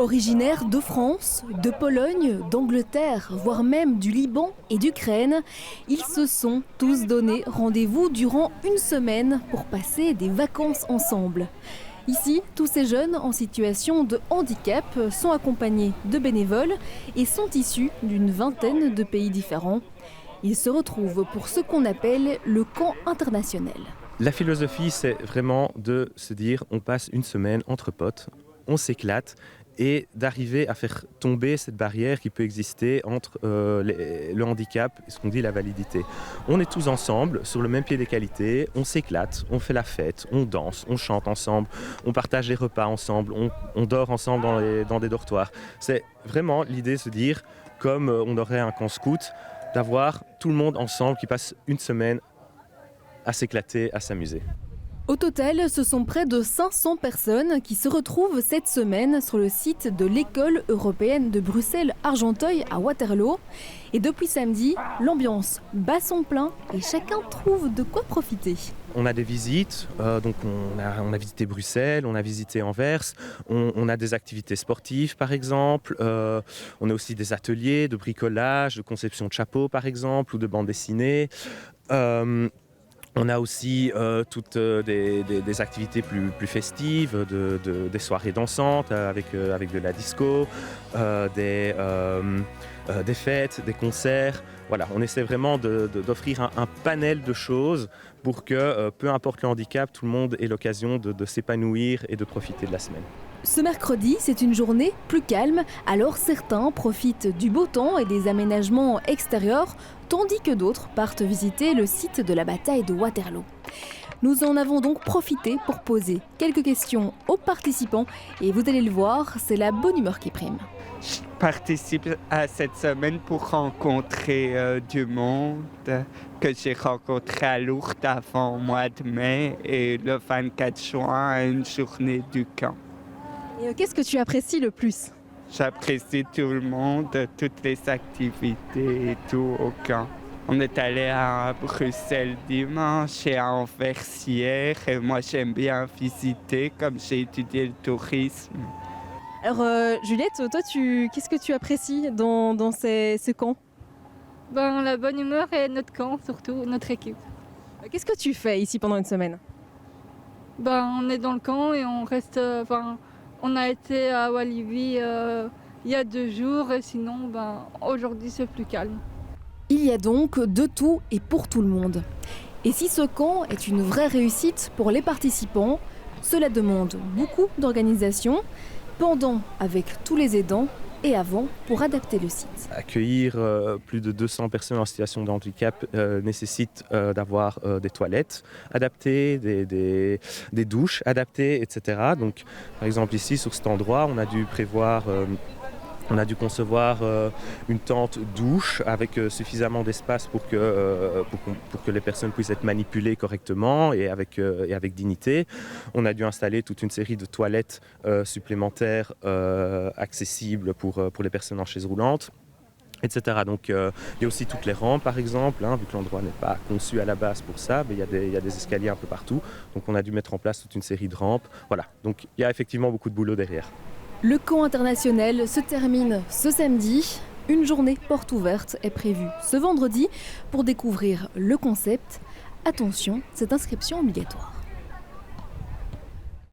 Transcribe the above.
Originaires de France, de Pologne, d'Angleterre, voire même du Liban et d'Ukraine, ils se sont tous donné rendez-vous durant une semaine pour passer des vacances ensemble. Ici, tous ces jeunes en situation de handicap sont accompagnés de bénévoles et sont issus d'une vingtaine de pays différents. Ils se retrouvent pour ce qu'on appelle le camp international. La philosophie, c'est vraiment de se dire on passe une semaine entre potes, on s'éclate et d'arriver à faire tomber cette barrière qui peut exister entre le handicap et ce qu'on dit la validité. On est tous ensemble, sur le même pied d'égalité, on s'éclate, on fait la fête, on danse, on chante ensemble, on partage les repas ensemble, on dort ensemble dans des dortoirs. C'est vraiment l'idée de se dire, comme on aurait un camp scout, d'avoir tout le monde ensemble qui passe une semaine à s'éclater, à s'amuser. Au total, ce sont près de 500 personnes qui se retrouvent cette semaine sur le site de l'école européenne de Bruxelles-Argenteuil à Waterloo. Et depuis samedi, l'ambiance bat son plein et chacun trouve de quoi profiter. On a des visites, donc on a visité Bruxelles, on a visité Anvers, on a des activités sportives par exemple, on a aussi des ateliers de bricolage, de conception de chapeaux par exemple, ou de bande dessinée. On a aussi toutes des activités plus festives, des soirées dansantes avec de la disco, des fêtes, des concerts. Voilà, on essaie vraiment d'offrir un panel de choses pour que, peu importe le handicap, tout le monde ait l'occasion de s'épanouir et de profiter de la semaine. Ce mercredi, c'est une journée plus calme, alors certains profitent du beau temps et des aménagements extérieurs, tandis que d'autres partent visiter le site de la bataille de Waterloo. Nous en avons donc profité pour poser quelques questions aux participants et vous allez le voir, c'est la bonne humeur qui prime. Je participe à cette semaine pour rencontrer du monde que j'ai rencontré à Lourdes avant le mois de mai et le 24 juin à une journée du camp. Et qu'est-ce que tu apprécies le plus ? J'apprécie tout le monde, toutes les activités et tout au camp. On est allé à Bruxelles dimanche et à Anvers hier et moi j'aime bien visiter comme j'ai étudié le tourisme. Alors Juliette, toi qu'est-ce que tu apprécies dans ce camp ? La bonne humeur et notre camp surtout, notre équipe. Qu'est-ce que tu fais ici pendant une semaine ? On est dans le camp et on reste... on a été à Walibi il y a 2 jours et sinon aujourd'hui c'est plus calme. Il y a donc de tout et pour tout le monde. Et si ce camp est une vraie réussite pour les participants, cela demande beaucoup d'organisation, pendant avec tous les aidants et avant pour adapter le site. Accueillir plus de 200 personnes en situation de handicap nécessite d'avoir des toilettes adaptées, des douches adaptées, etc. Donc, par exemple ici sur cet endroit, on a dû concevoir une tente douche avec suffisamment d'espace pour que les personnes puissent être manipulées correctement et avec dignité. On a dû installer toute une série de toilettes supplémentaires accessibles pour les personnes en chaise roulante, etc. Donc il y a aussi toutes les rampes par exemple, vu que l'endroit n'est pas conçu à la base pour ça, mais il y a des escaliers un peu partout. Donc on a dû mettre en place toute une série de rampes. Voilà, donc il y a effectivement beaucoup de boulot derrière. Le camp international se termine ce samedi. Une journée porte ouverte est prévue ce vendredi pour découvrir le concept. Attention, cette inscription obligatoire.